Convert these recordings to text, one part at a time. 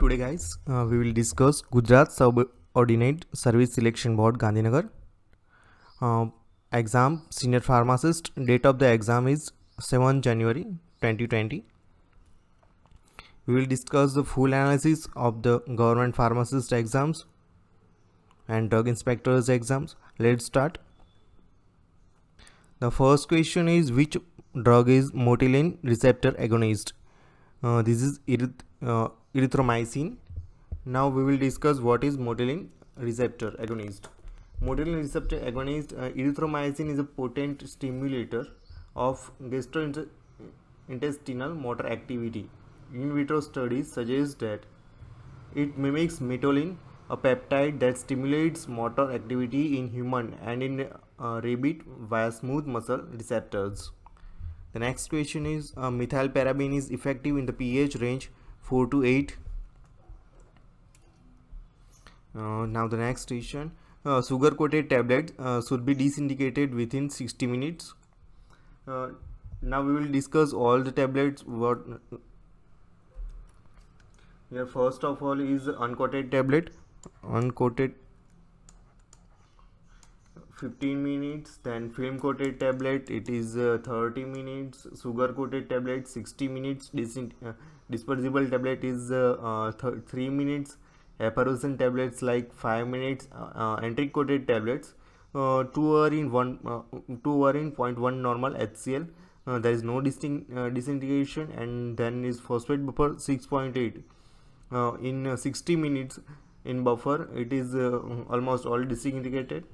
Today guys, we will discuss Gujarat Subordinate Service Selection Board Gandhinagar. Exam Senior Pharmacist. Date of the exam is 7 January 2020. We will discuss the full analysis of the government pharmacist exams and drug inspectors exams. Let's start. The first question is, which drug is motilin receptor agonist? This is erythromycin. Now we will discuss what is motilin receptor agonist. Motilin receptor agonist, erythromycin is a potent stimulator of gastrointestinal motor activity. In vitro studies suggest that it mimics metolin, a peptide that stimulates motor activity in human and in rabbit via smooth muscle receptors. The next question is, methylparaben is effective in the pH range 4 to 8. Now the next question, sugar coated tablets should be desyndicated within 60 minutes. Now we will discuss all the tablets. Here first of all is uncoated tablet. Uncoated 15 minutes, then film coated tablet, it is 30 minutes, sugar coated tablet 60 minutes, dispersible tablet is 3 minutes, effervescent tablets like 5 minutes, enteric coated tablets 2 hour in 0.1 normal HCl. There is no disintegration, and then is phosphate buffer 6.8 in 60 minutes. In buffer it is almost all disintegrated,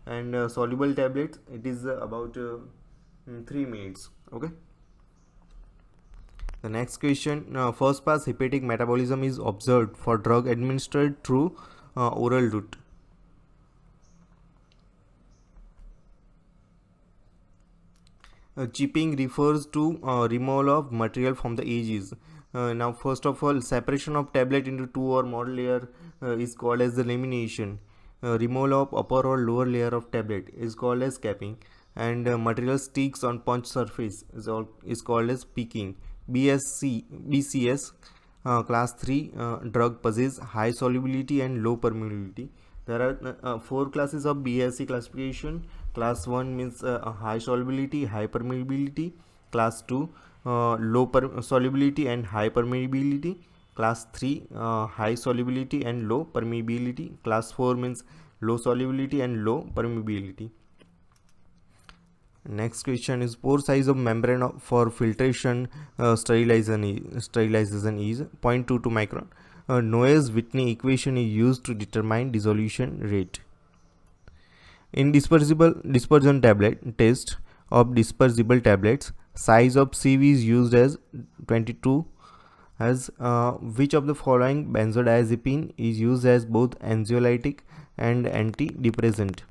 and soluble tablets it is about 3 minutes. Okay. The next question, first pass hepatic metabolism is observed for drug administered through oral route. Chipping refers to removal of material from the edges. Now first of all, separation of tablet into 2 or more layer is called as the lamination. Removal of upper or lower layer of tablet is called as capping, and material sticks on punch surface is called as picking. BCS class 3 drug possess high solubility and low permeability. There are 4 classes of BSc classification. Class 1 means high solubility, high permeability. Class 2 low solubility and high permeability. Class 3 high solubility and low permeability. Class 4 means low solubility and low permeability. Next question is, pore size of membrane for filtration sterilization is 0.22 micron. Noyes-Whitney equation is used to determine dissolution rate. In dispersion tablet test of dispersible tablets, size of CV is used as 22. As which of the following benzodiazepine is used as both anxiolytic and antidepressant?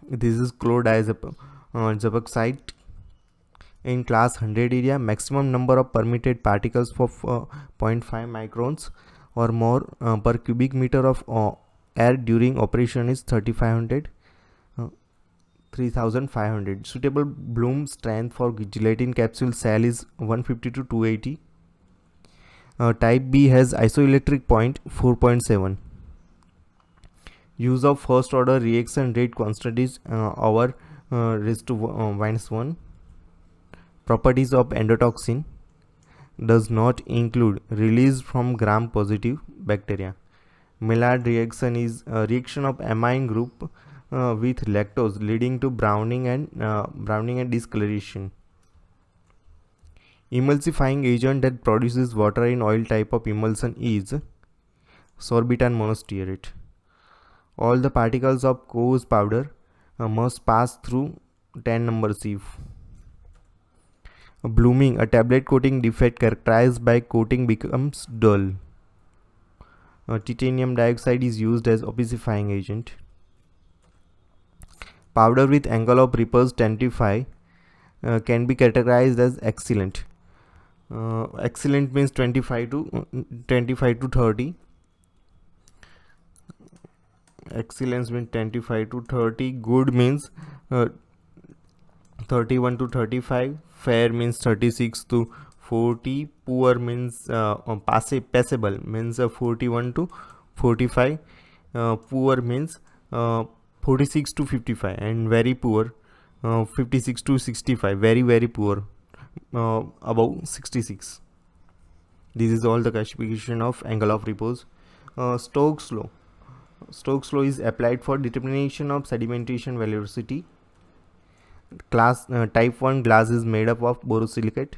This is chlordiazepam. Zapaxite. In class 100 area, maximum number of permitted particles for 0.5 microns or more per cubic meter of air during operation is 3500. Suitable bloom strength for gelatin capsule cell is 150 to 280. Type B has isoelectric point 4.7. Use of first order reaction rate constant is over raised to -1. Properties of endotoxin does not include release from gram positive bacteria. Maillard reaction is a reaction of amine group with lactose leading to browning and discoloration. Emulsifying agent that produces water in oil type of emulsion is sorbitan monostearate. All the particles of Coe's powder must pass through 10 number sieve. Blooming, a tablet coating defect characterized by coating becomes dull. Titanium dioxide is used as opacifying agent. Powder with angle of repulse 25 can be categorized as excellent. Excellent means 25 to 30. Excellence means 25 to 30. Good means 31 to 35. Fair means 36 to 40, poor means passable means 41 to 45, poor means 46 to 55, and very poor 56 to 65, very very poor above 66. This is all the classification of angle of repose. Stokes law. Stokes law is applied for determination of sedimentation velocity. Type 1 glass is made up of borosilicate.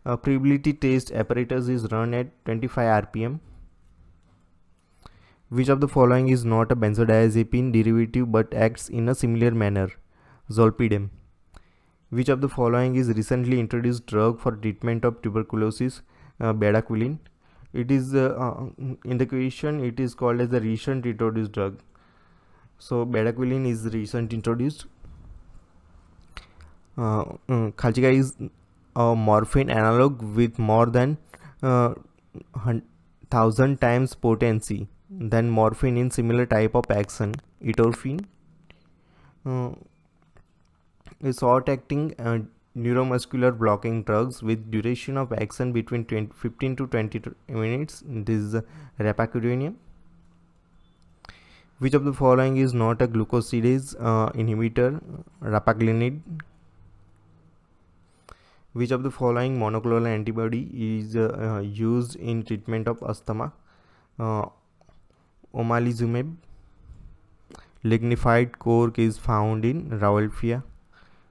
Permeability test apparatus is run at 25 rpm. Which of the following is not a benzodiazepine derivative but acts in a similar manner? Zolpidem. Which of the following is recently introduced drug for treatment of tuberculosis? Bedaquiline. It is in the question it is called as the recent introduced drug. So bedaquiline is recent introduced. Khalchikai is a morphine analog with more than 1000 times potency than morphine in similar type of action. Etorphine is short-acting neuromuscular blocking drugs with duration of action between 15 to 20 minutes. This is rapacuronium. Which of the following is not a glucosidase inhibitor? Rapaglinide. Which of the following monoclonal antibody is used in treatment of asthma? Omalizumab. Lignified cork is found in Rauwolfia.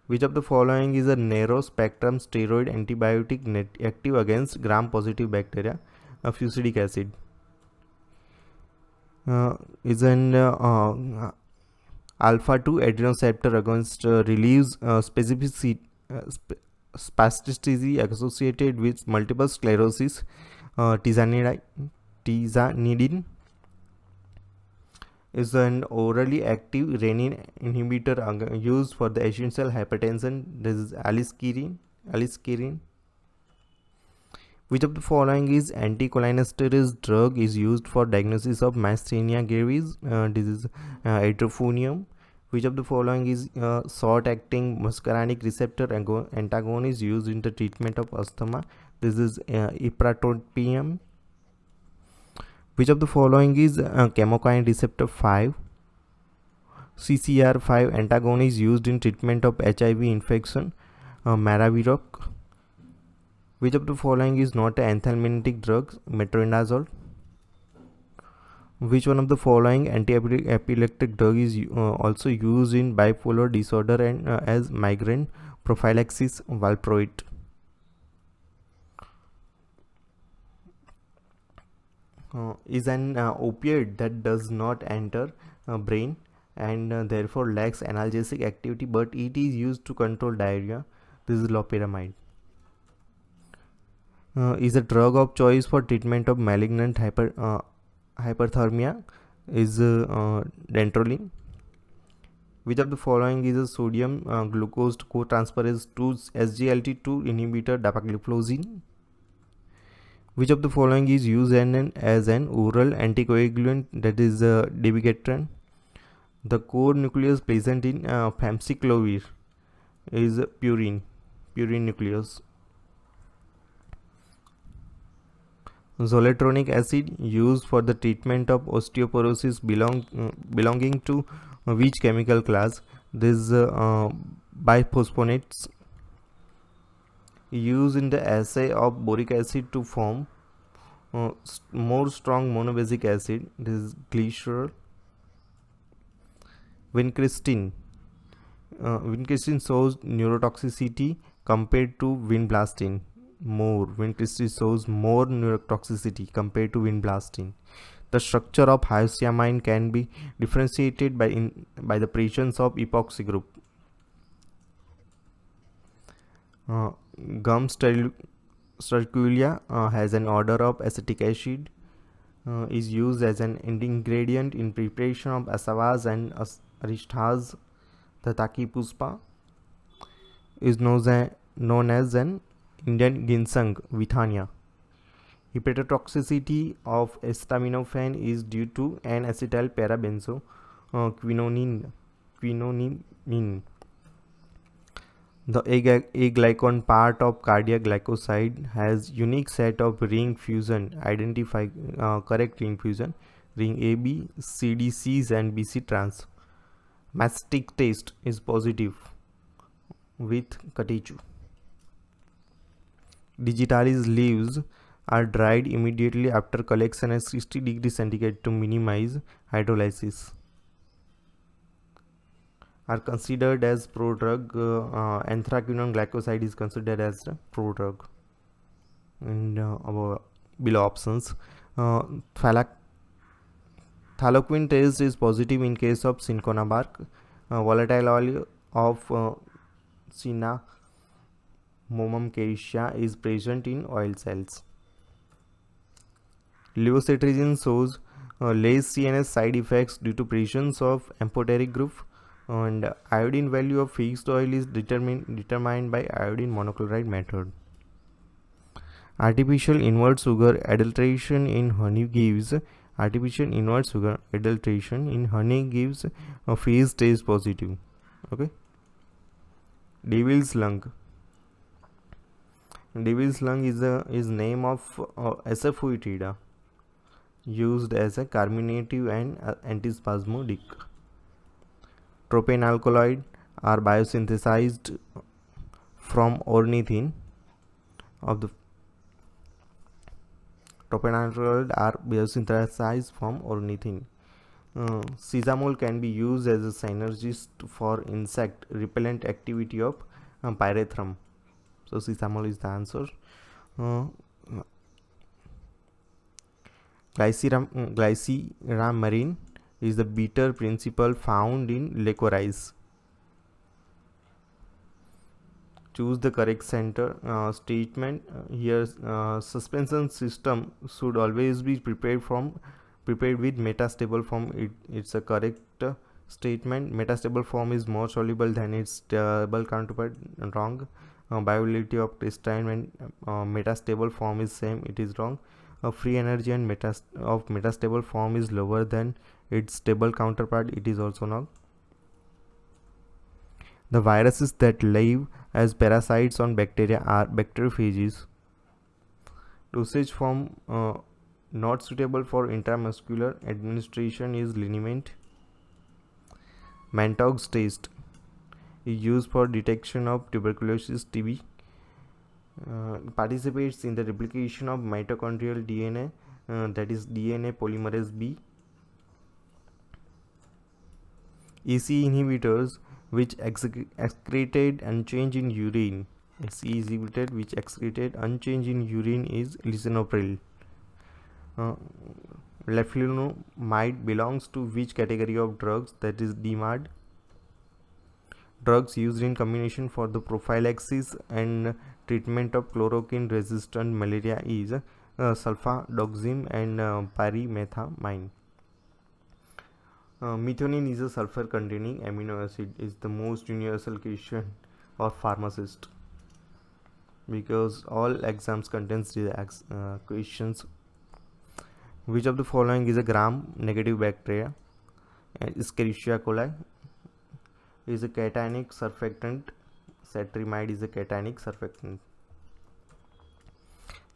Which of the following is a narrow spectrum steroid antibiotic active against gram-positive bacteria? Fusidic acid. Is an alpha-2 adrenoceptor agonist relieves spasticity associated with multiple sclerosis. Tizanidine is an orally active renin inhibitor used for the essential hypertension. This is aliskiren. Which of the following is anticholinesterase drug is used for diagnosis of myasthenia gravis? This is atrophonium. Which of the following is short-acting muscarinic receptor antagonist used in the treatment of asthma? This is ipratropium. Which of the following is chemokine receptor 5? CCR5 antagonist used in treatment of HIV infection? Maraviroc. Which of the following is not an anthelmintic drug? Metronidazole. Which one of the following anti-epileptic drug is also used in bipolar disorder and as migraine prophylaxis? Valproate. Is an opioid that does not enter brain and therefore lacks analgesic activity, but it is used to control diarrhea. This is loperamide. Is a drug of choice for treatment of malignant hyperthermia? Is dantrolene. Which of the following is a sodium glucose cotransferase 2 SGLT2 inhibitor? dapagliflozin. Which of the following is used as an oral anticoagulant? That is dabigatran. The core nucleus present in famciclovir is purine nucleus. Zoletronic acid used for the treatment of osteoporosis belonging to which chemical class? This biphosphonates used in the assay of boric acid to form more strong monobasic acid. This is glycerol. Vincristine. Vincristine shows neurotoxicity compared to vinblastine. Vincristine shows more neurotoxicity compared to vinblastine. The structure of hyoscyamine can be differentiated by the presence of epoxy group. Gum sterculia has an odor of acetic acid. Is used as an ingredient in preparation of asavas and arishtas. The taki puspa is known as an Indian ginseng, Withania. Hepatotoxicity of acetaminophen is due to N-acetyl parabenzo quinonine. The aglycon part of cardiac glycoside has unique set of ring fusion. Identify correct ring fusion. Ring AB, CDCs and BC trans. Mastic test is positive with Katichu. Digitalis leaves are dried immediately after collection at 60 degrees centigrade to minimize hydrolysis. Are considered as prodrug. Anthraquinone glycoside is considered as a prodrug. And our below options. Uh, Thylaquine test is positive in case of cinchona bark. Volatile oil of Cinnamomum caricia is present in oil cells. Levocetirizine shows less CNS side effects due to presence of amphoteric group, and iodine value of fixed oil is determined by iodine monochloride method. Artificial invert sugar adulteration in honey gives a phase test positive. Okay. Devil's lung. Devil's lung is name of Asafoetida, used as a carminative and antispasmodic. Tropane alkaloid are biosynthesized from ornithine of the propanalkaloid are biosynthesized from ornithine. Sesamol can be used as a synergist for insect repellent activity of pyrethrum. So sesamol is the answer. Glyceramine is the bitter principle found in licorice. Choose the correct center statement. Here suspension system should always be prepared with metastable form. It's a correct statement. Metastable form is more soluble than its stable counterpart. Wrong. Bioavailability of crystalline when metastable form is same, it is wrong. Free energy and metastable form is lower than its stable counterpart, it is also wrong. The viruses that live as parasites on bacteria are bacteriophages. Dosage form not suitable for intramuscular administration is liniment. Mantoux test is used for detection of tuberculosis TB. Participates in the replication of mitochondrial DNA, that is DNA polymerase B. EC inhibitors which excreted unchanged in urine. EC inhibitor which excreted unchanged in urine is lisinopril. Leflunomide belongs to which category of drugs, that is DMARD. Drugs used in combination for the prophylaxis and treatment of chloroquine resistant malaria is sulfadoxime and pyrimethamine. Methionine is a sulfur containing amino acid, is the most universal question of pharmacist, because all exams contains the questions. Which of the following is a gram negative bacteria? Escherichia coli is a cationic surfactant. Cetrimide is a cationic surfactant.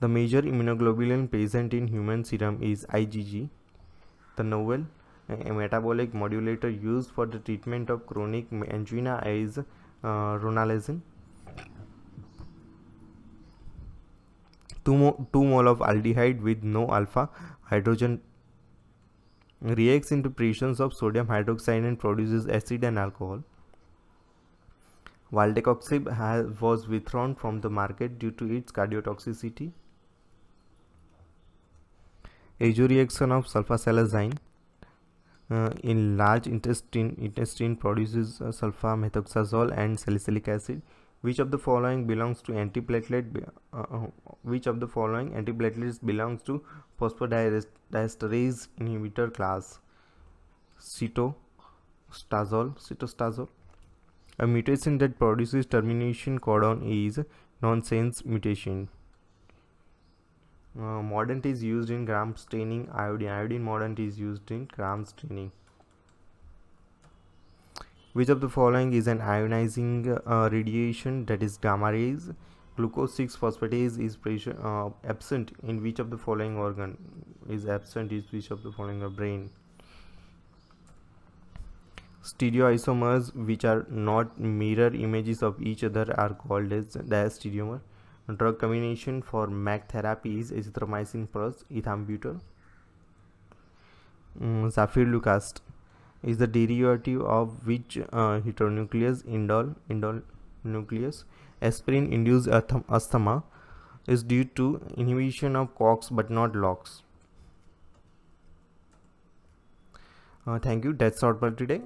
The major immunoglobulin present in human serum is IgG. The novel a metabolic modulator used for the treatment of chronic angina is ronalazine. 2 mole of aldehyde with no alpha hydrogen reacts into presence of sodium hydroxide and produces acid and alcohol. Valdecoxib was withdrawn from the market due to its cardiotoxicity. Azoreaction of sulfasalazine in large intestine produces sulfamethoxazole and salicylic acid. Which of the following belongs to which of the following antiplatelets belongs to phosphodiesterase inhibitor class? Cytostazole. A mutation that produces termination codon is nonsense mutation. Mordant is used in gram staining iodine. Mordant is used in gram staining. Which of the following is an ionizing radiation, that is gamma rays? Glucose 6 phosphatase is absent in which of the following organ? Is absent is which of the following? Brain. Stereoisomers which are not mirror images of each other are called as diastereomer. Drug combination for MAC therapy is azithromycin plus ethambutol. Zafirlukast is the derivative of which heteronucleus? Indole nucleus. Aspirin induced asthma is due to inhibition of COX but not LOX. Thank you. That's all for today.